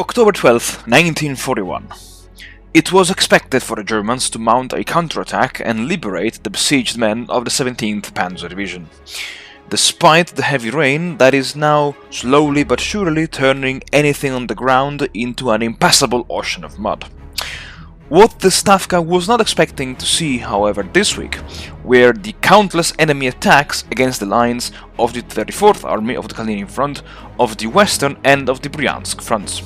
October 12th, 1941. It was expected for the Germans to mount a counterattack and liberate the besieged men of the 17th Panzer Division, despite the heavy rain that is now slowly but surely turning anything on the ground into an impassable ocean of mud. What the STAVKA was not expecting to see, however, this week were the countless enemy attacks against the lines of the 34th Army of the Kalinin Front, of the Western and of the Bryansk fronts.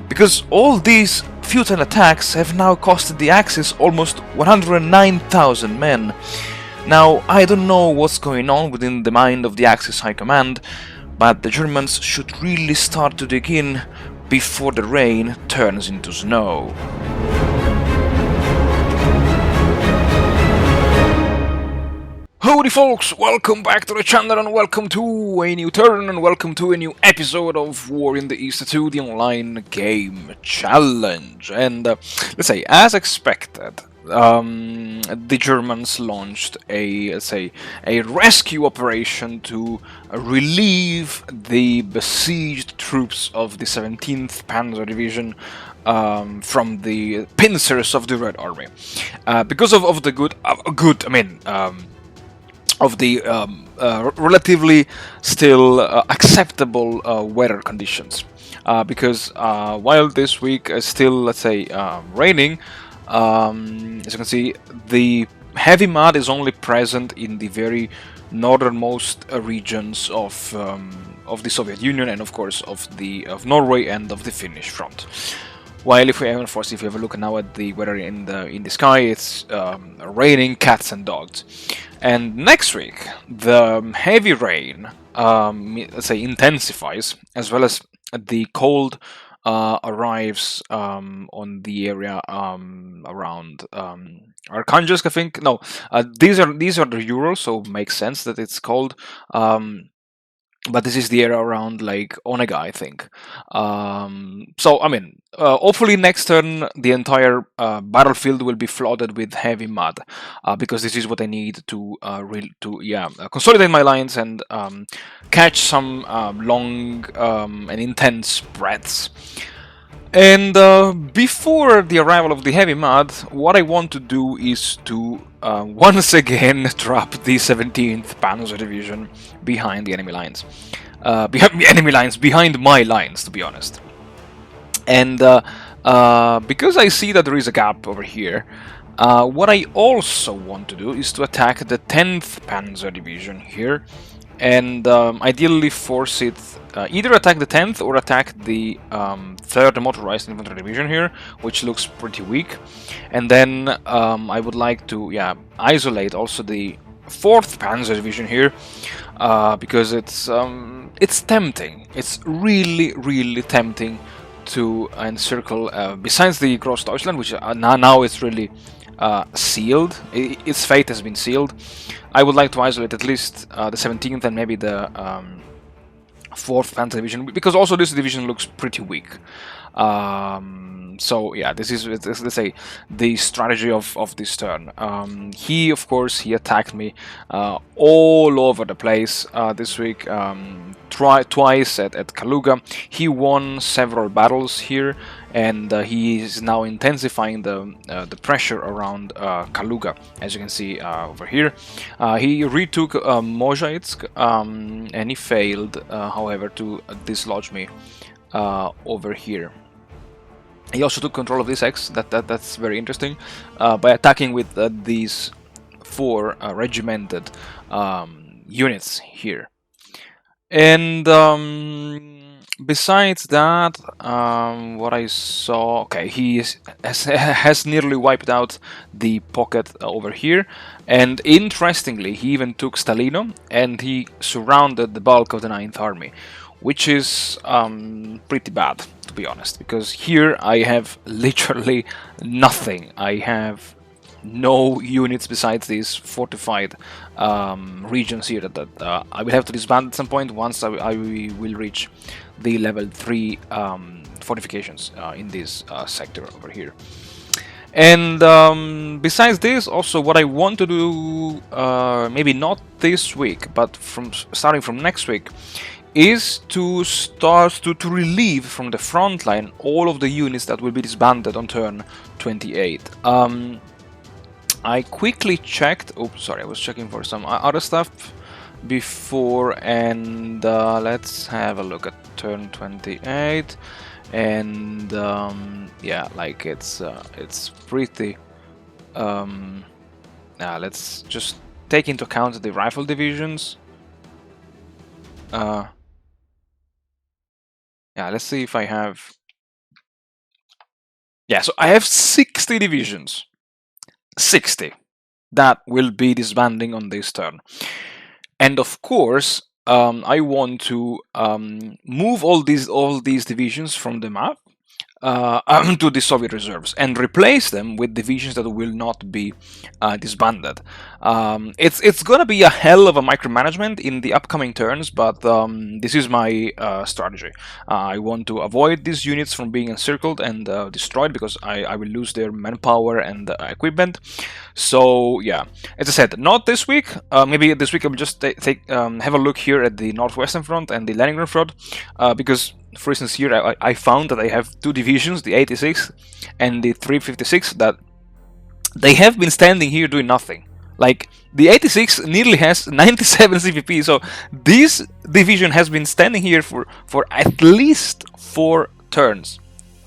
Because all these futile attacks have now costed the Axis almost 109,000 men. Now, I don't know what's going on within the mind of the Axis High Command, but the Germans should really start to dig in before the rain turns into snow. Howdy folks, welcome back to the channel and welcome to a new turn and welcome to a new episode of War in the East 2, the online game challenge. And let's say, as expected, the Germans launched a rescue operation to relieve the besieged troops of the 17th Panzer Division from the pincers of the Red Army, because of the of the relatively still acceptable weather conditions, because while this week is still, let's say, raining, as you can see, the heavy mud is only present in the very northernmost regions of the Soviet Union and of course of Norway and of the Finnish front. While if we have a look now at the weather in the sky, it's raining cats and dogs. And next week, the heavy rain, let's say, intensifies, as well as the cold arrives on the area around Arkhangelsk, I think. No, these are the Urals, so it makes sense that it's cold. But this is the area around like Onega, I think. So I mean, hopefully next turn the entire battlefield will be flooded with heavy mud, because this is what I need to consolidate my lines and catch some long and intense breaths. And before the arrival of the heavy mud, what I want to do is to once again trap the 17th Panzer Division behind the enemy lines. Behind my lines, to be honest. And because I see that there is a gap over here, what I also want to do is to attack the 10th Panzer Division here, and ideally force it either attack the 10th or attack the 3rd Motorized Infantry Division here, which looks pretty weak. And then I would like to isolate also the 4th Panzer Division here, because it's tempting. It's really tempting to encircle, besides the Grossdeutschland, which now it's really sealed. Its fate has been sealed. I would like to isolate at least the 17th and maybe the 4th Panzer Division, because also this division looks pretty weak. So yeah, this is, let's say, the strategy of this turn. He attacked me all over the place this week. Twice at Kaluga. He won several battles here, and he is now intensifying the pressure around Kaluga, as you can see over here. He retook Mozhaitsk, and he failed, however, to dislodge me over here. He also took control of this X. That's very interesting, by attacking with these 4 regimented units here. And besides that, what I saw, okay, he has nearly wiped out the pocket over here, and interestingly, he even took Stalino, and he surrounded the bulk of the 9th Army, which is pretty bad, to be honest, because here I have literally nothing. I have no units besides these fortified regions here that I will have to disband at some point once I will reach the level 3 fortifications in this sector over here. And besides this, also what I want to do, maybe not this week, but starting from next week, is to start to relieve from the front line all of the units that will be disbanded on turn 28. I quickly checked. Oops, sorry, I was checking for some other stuff before, and let's have a look at turn 28. And yeah, like it's pretty. Let's just take into account the rifle divisions. Yeah, let's see if I have. Yeah, so I have 60 divisions. 60 that will be disbanding on this turn. And of course, I want to move all these divisions from the map to the Soviet reserves and replace them with divisions that will not be disbanded. It's gonna be a hell of a micromanagement in the upcoming turns, but this is my strategy. I want to avoid these units from being encircled and destroyed because I will lose their manpower and equipment. So yeah, as I said, not this week. Maybe this week I'll just have a look here at the northwestern front and the Leningrad front, because for instance here I found that I have two divisions, the 86 and the 356, that they have been standing here doing nothing. Like, the 86 nearly has 97 CVP, so this division has been standing here for at least 4 turns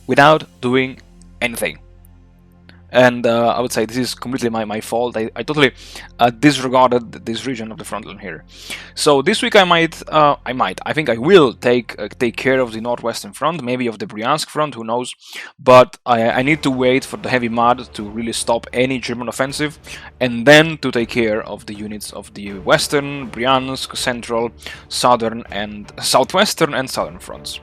without doing anything. And I would say this is completely my fault. I totally disregarded this region of the front line here. So this week I think I will take care of the northwestern front, maybe of the Bryansk front, who knows. But I need to wait for the heavy mud to really stop any German offensive, and then to take care of the units of the western, Bryansk, central, southern, and southwestern and southern fronts.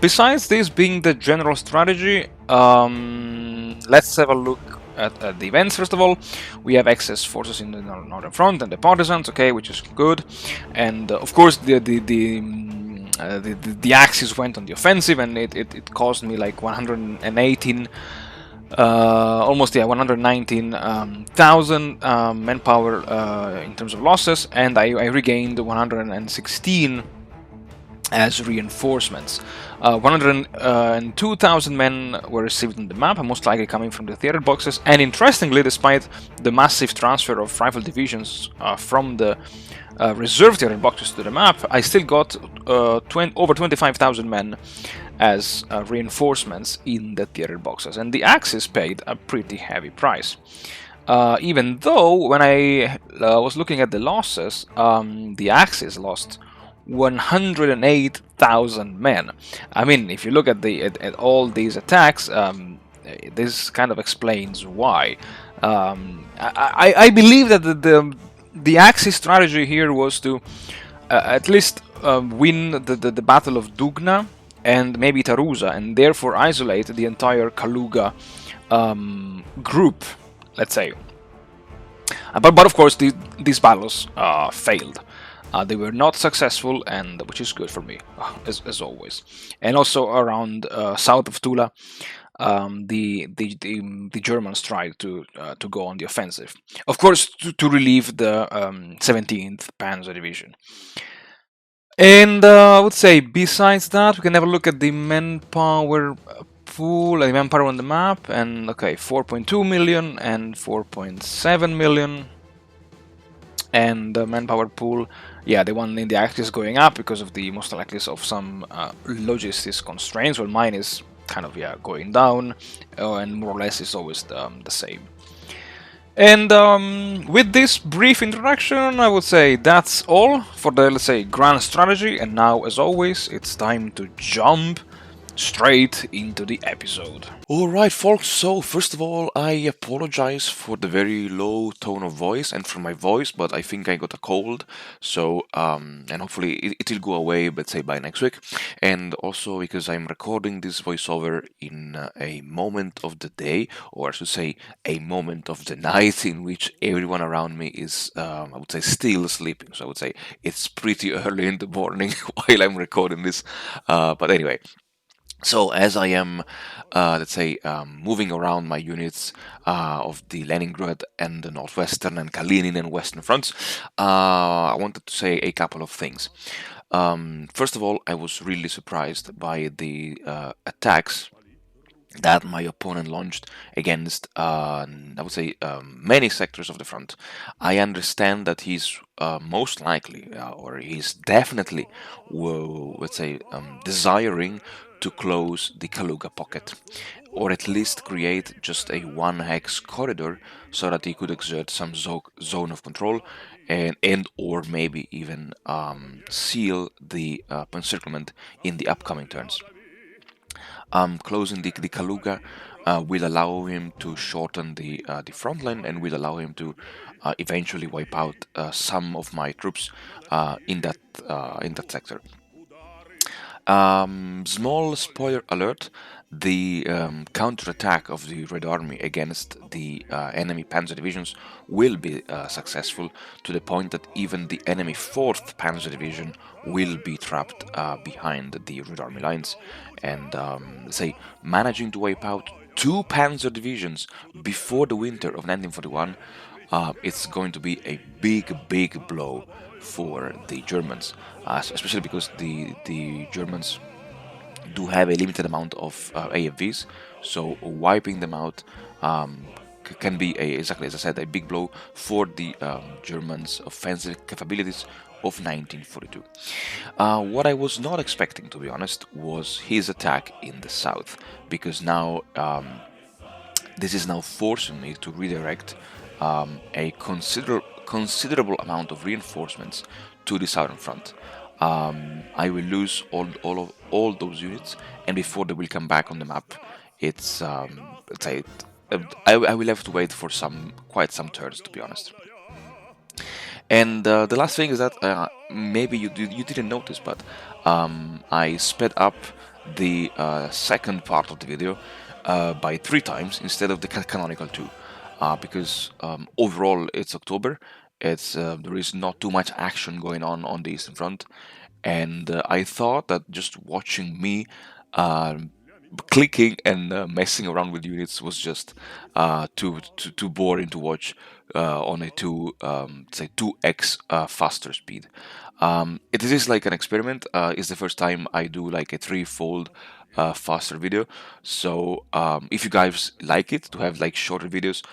Besides this being the general strategy, let's have a look at the events. First of all, we have excess forces in the northern front and the partisans, okay, which is good. And of course, the Axis went on the offensive, and it cost me like 118. Almost 119,000 manpower in terms of losses, and I regained 116 as reinforcements. 102,000 men were received on the map, most likely coming from the theater boxes. And interestingly, despite the massive transfer of rifle divisions from the reserve theater boxes to the map, I still got over 25,000 men as reinforcements in the theater boxes. And the Axis paid a pretty heavy price. Even though, when I was looking at the losses, the Axis lost 108,000 men. I mean, if you look at all these attacks, this kind of explains why. I believe that the Axis strategy here was to at least win the Battle of Dugna and maybe Tarusa, and therefore isolate the entire Kaluga group, let's say. But of course, these battles failed. They were not successful, and which is good for me, as always. And also around south of Tula, the Germans tried to go on the offensive. Of course, to relieve the 17th Panzer Division. And I would say, besides that, we can have a look at the manpower pool, the manpower on the map, and okay, 4.2 million and 4.7 million. And the manpower pool, yeah, the one in the Axis is going up because of the most likely of some logistics constraints, while mine is kind of going down, and more or less is always the same. And with this brief introduction, I would say that's all for the, let's say, grand strategy. And now, as always, it's time to jump straight into the episode. Alright folks, so first of all I apologize for the very low tone of voice and for my voice, but I think I got a cold, so and hopefully it will go away, let's say, by next week. And also because I'm recording this voiceover in a moment of the day, or I should say a moment of the night, in which everyone around me is I would say still sleeping. So I would say it's pretty early in the morning while I'm recording this, but anyway. So as I am, let's say, moving around my units of the Leningrad and the northwestern and Kalinin and western fronts, I wanted to say a couple of things. First of all, I was really surprised by the attacks that my opponent launched against, I would say, many sectors of the front. I understand that he's most likely, or he's definitely, let's say, desiring to close the Kaluga pocket, or at least create just a one hex corridor so that he could exert some zone of control, and or maybe even seal the encirclement in the upcoming turns. Closing the Kaluga will allow him to shorten the front line and will allow him to eventually wipe out some of my troops in that sector. Small spoiler alert: the counterattack of the Red Army against the enemy Panzer divisions will be successful, to the point that even the enemy 4th Panzer Division will be trapped behind the Red Army lines, and say managing to wipe out two Panzer divisions before the winter of 1941. It's going to be a big blow for the Germans, especially because the Germans do have a limited amount of AFVs, so wiping them out can be exactly as I said, a big blow for the Germans' offensive capabilities of 1942. What I was not expecting, to be honest, was his attack in the south, because now this is now forcing me to redirect a considerable amount of reinforcements to the southern front. I will lose all those units, and before they will come back on the map, it's let's say I will have to wait for quite some turns, to be honest. And the last thing is that maybe you didn't notice, but I sped up the second part of the video by 3 times instead of the canonical 2, because overall it's October. It's there is not too much action going on the Eastern Front, and I thought that just watching me clicking and messing around with units was just too boring to watch on a say 2x faster speed. It is like an experiment. It's the first time I do like a threefold faster video. So if you guys like it to have like shorter videos,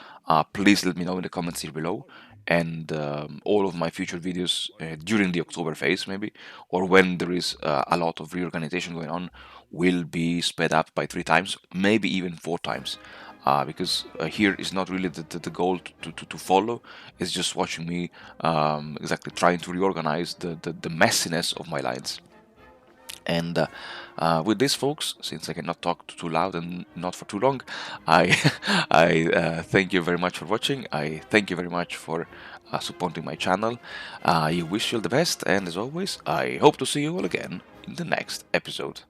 please let me know in the comments here below. And all of my future videos during the October phase, maybe, or when there is a lot of reorganization going on, will be sped up by 3 times, maybe even 4 times. Because here is not really the goal to follow. It's just watching me exactly trying to reorganize the messiness of my lines. And with this, folks, since I cannot talk too loud and not for too long, I I thank you very much for watching. I thank you very much for supporting my channel. I wish you all the best, and as always, I hope to see you all again in the next episode.